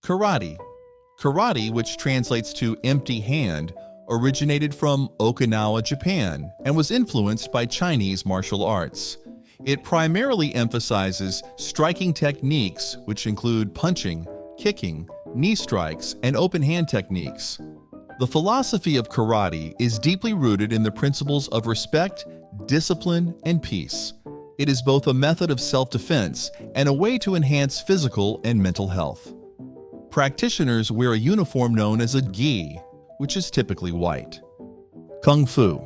Karate. Karate, which translates to empty hand, originated from Okinawa, Japan, and was influenced by Chinese martial arts. It primarily emphasizes striking techniques, which include punching, kicking, knee strikes, and open hand techniques. The philosophy of karate is deeply rooted in the principles of respect, discipline, and peace. It is both a method of self-defense and a way to enhance physical and mental health. Practitioners wear a uniform known as a gi, which is typically white. Kung Fu.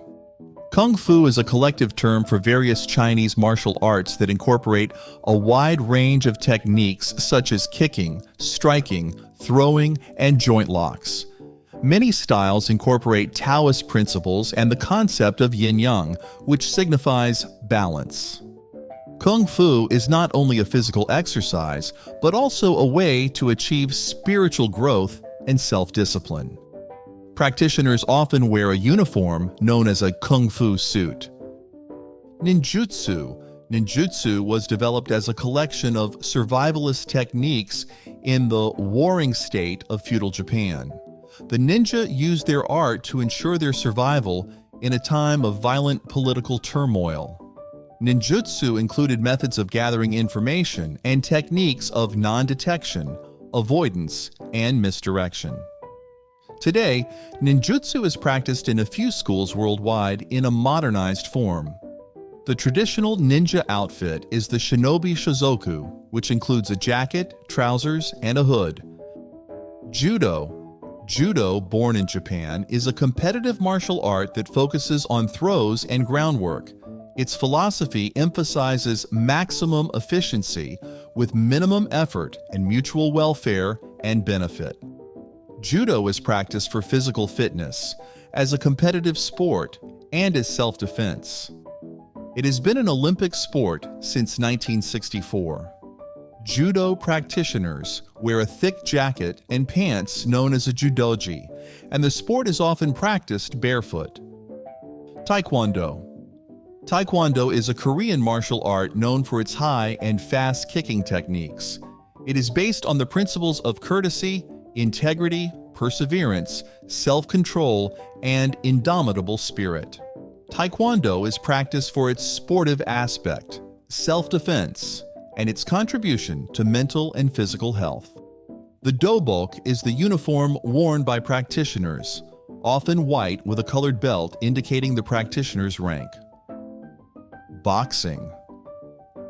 Kung Fu is a collective term for various Chinese martial arts that incorporate a wide range of techniques such as kicking, striking, throwing, and joint locks. Many styles incorporate Taoist principles and the concept of yin-yang, which signifies balance. Kung Fu is not only a physical exercise, but also a way to achieve spiritual growth and self-discipline. Practitioners often wear a uniform known as a Kung Fu suit. Ninjutsu. Ninjutsu was developed as a collection of survivalist techniques in the warring state of feudal Japan. The ninja used their art to ensure their survival in a time of violent political turmoil. Ninjutsu included methods of gathering information and techniques of non-detection, avoidance, and misdirection. Today, ninjutsu is practiced in a few schools worldwide in a modernized form. The traditional ninja outfit is the shinobi shizoku, which includes a jacket, trousers, and a hood. Judo. Judo, born in Japan, is a competitive martial art that focuses on throws and groundwork. Its philosophy emphasizes maximum efficiency with minimum effort and mutual welfare and benefit. Judo is practiced for physical fitness, as a competitive sport, and as self-defense. It has been an Olympic sport since 1964. Judo practitioners wear a thick jacket and pants known as a judogi, and the sport is often practiced barefoot. Taekwondo. Taekwondo is a Korean martial art known for its high and fast kicking techniques. It is based on the principles of courtesy, integrity, perseverance, self-control, and indomitable spirit. Taekwondo is practiced for its sportive aspect, self-defense, and its contribution to mental and physical health. The dobok is the uniform worn by practitioners, often white with a colored belt indicating the practitioner's rank. Boxing.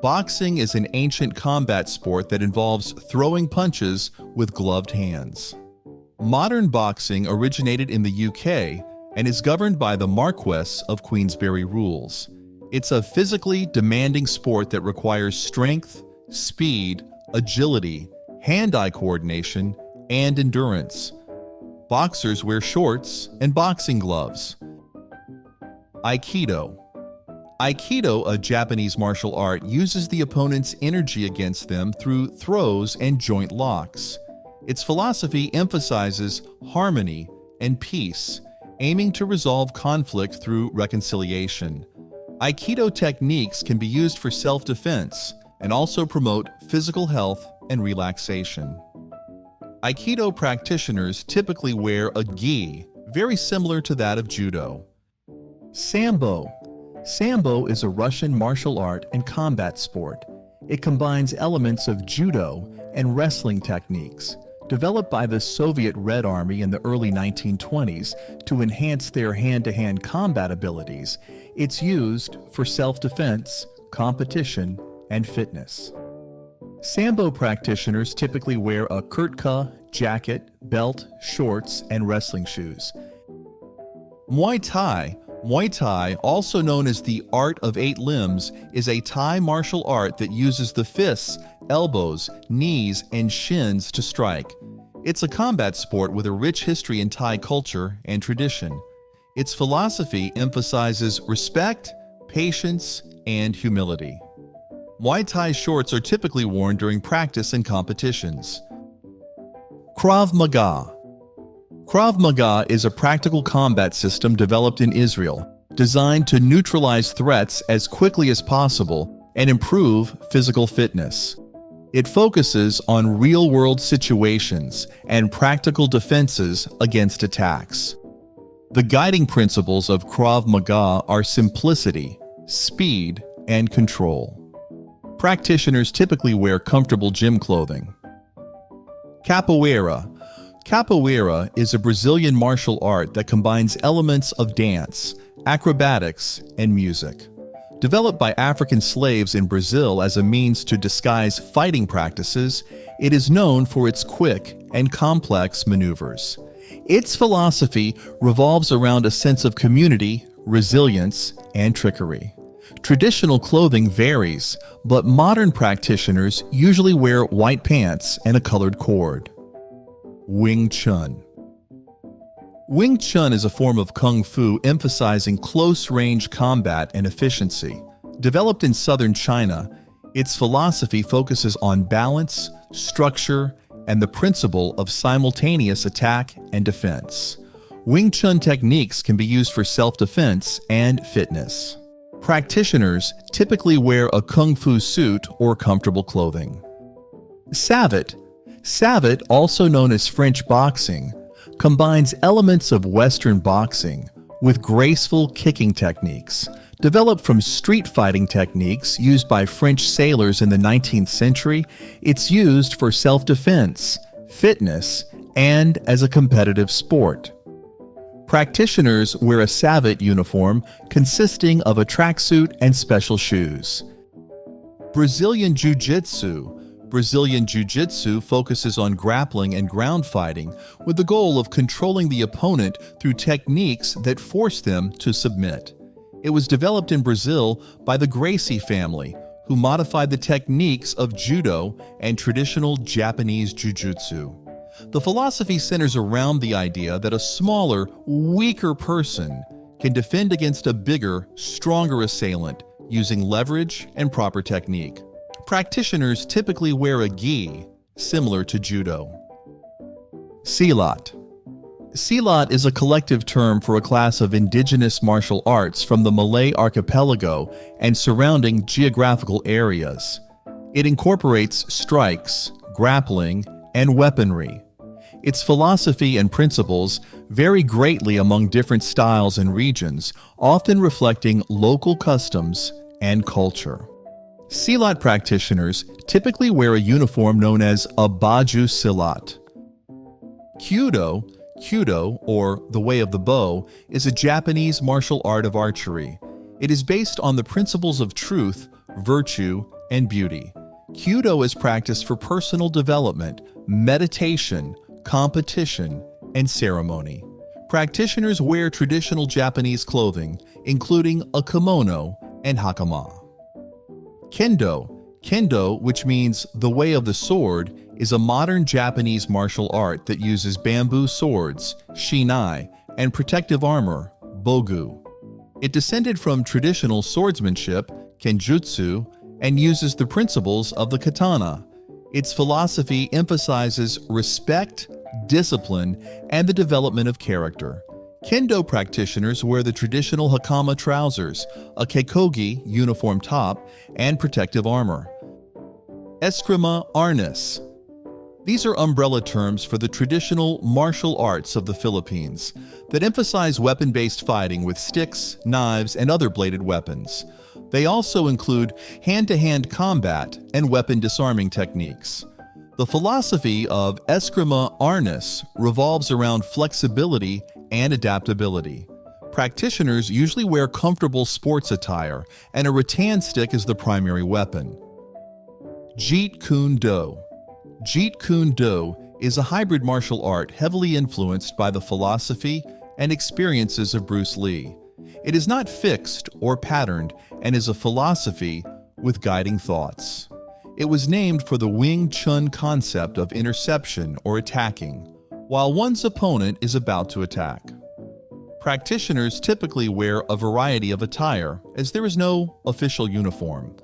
Boxing is an ancient combat sport that involves throwing punches with gloved hands. Modern boxing originated in the UK and is governed by the Marquess of Queensberry rules. It's a physically demanding sport that requires strength, speed, agility, hand-eye coordination, and endurance. Boxers wear shorts and boxing gloves. Aikido. Aikido, a Japanese martial art, uses the opponent's energy against them through throws and joint locks. Its philosophy emphasizes harmony and peace, aiming to resolve conflict through reconciliation. Aikido techniques can be used for self-defense and also promote physical health and relaxation. Aikido practitioners typically wear a gi, very similar to that of judo. Sambo. Sambo is a Russian martial art and combat sport. It combines elements of judo and wrestling techniques, developed by the Soviet Red Army in the early 1920s to enhance their hand-to-hand combat abilities. It's used for self-defense, competition, and fitness. Sambo practitioners typically wear a kurtka, jacket, belt, shorts, and wrestling shoes. Muay Thai. Muay Thai, also known as the art of 8 limbs, is a Thai martial art that uses the fists, elbows, knees, and shins to strike. It's a combat sport with a rich history in Thai culture and tradition. Its philosophy emphasizes respect, patience, and humility. Muay Thai shorts are typically worn during practice and competitions. Krav Maga. Krav Maga is a practical combat system developed in Israel, designed to neutralize threats as quickly as possible and improve physical fitness. It focuses on real-world situations and practical defenses against attacks. The guiding principles of Krav Maga are simplicity, speed, and control. Practitioners typically wear comfortable gym clothing. Capoeira. Capoeira is a Brazilian martial art that combines elements of dance, acrobatics, and music. Developed by African slaves in Brazil as a means to disguise fighting practices, it is known for its quick and complex maneuvers. Its philosophy revolves around a sense of community, resilience, and trickery. Traditional clothing varies, but modern practitioners usually wear white pants and a colored cord. Wing Chun. Wing Chun is a form of Kung Fu emphasizing close-range combat and efficiency. Developed in southern China, its philosophy focuses on balance, structure, and the principle of simultaneous attack and defense. Wing Chun techniques can be used for self-defense and fitness. Practitioners typically wear a Kung Fu suit or comfortable clothing. Savate. Savate, also known as French boxing, combines elements of Western boxing with graceful kicking techniques. Developed from street fighting techniques used by French sailors in the 19th century, it's used for self-defense, fitness, and as a competitive sport. Practitioners wear a Savate uniform consisting of a tracksuit and special shoes. Brazilian Jiu-Jitsu. Brazilian Jiu-Jitsu focuses on grappling and ground fighting with the goal of controlling the opponent through techniques that force them to submit. It was developed in Brazil by the Gracie family, who modified the techniques of Judo and traditional Japanese Jiu-Jitsu. The philosophy centers around the idea that a smaller, weaker person can defend against a bigger, stronger assailant using leverage and proper technique. Practitioners typically wear a gi, similar to Judo. Silat. Silat is a collective term for a class of indigenous martial arts from the Malay archipelago and surrounding geographical areas. It incorporates strikes, grappling, and weaponry. Its philosophy and principles vary greatly among different styles and regions, often reflecting local customs and culture. Silat practitioners typically wear a uniform known as a baju silat. Kyudo, or the way of the bow, is a Japanese martial art of archery. It is based on the principles of truth, virtue, and beauty. Kyudo is practiced for personal development, meditation, competition, and ceremony. Practitioners wear traditional Japanese clothing, including a kimono and hakama. Kendo, which means the way of the sword, is a modern Japanese martial art that uses bamboo swords, shinai, and protective armor, bogu. It descended from traditional swordsmanship, kenjutsu, and uses the principles of the katana. Its philosophy emphasizes respect, discipline, and the development of character. Kendo practitioners wear the traditional hakama trousers, a keikogi uniform top, and protective armor. Eskrima, Arnis. These are umbrella terms for the traditional martial arts of the Philippines that emphasize weapon-based fighting with sticks, knives, and other bladed weapons. They also include hand-to-hand combat and weapon disarming techniques. The philosophy of Eskrima Arnis revolves around flexibility and adaptability. Practitioners usually wear comfortable sports attire, and a rattan stick is the primary weapon. Jeet Kune Do. Jeet Kune Do is a hybrid martial art heavily influenced by the philosophy and experiences of Bruce Lee. It is not fixed or patterned and is a philosophy with guiding thoughts. It was named for the Wing Chun concept of interception or attacking, while one's opponent is about to attack. Practitioners typically wear a variety of attire, as there is no official uniform.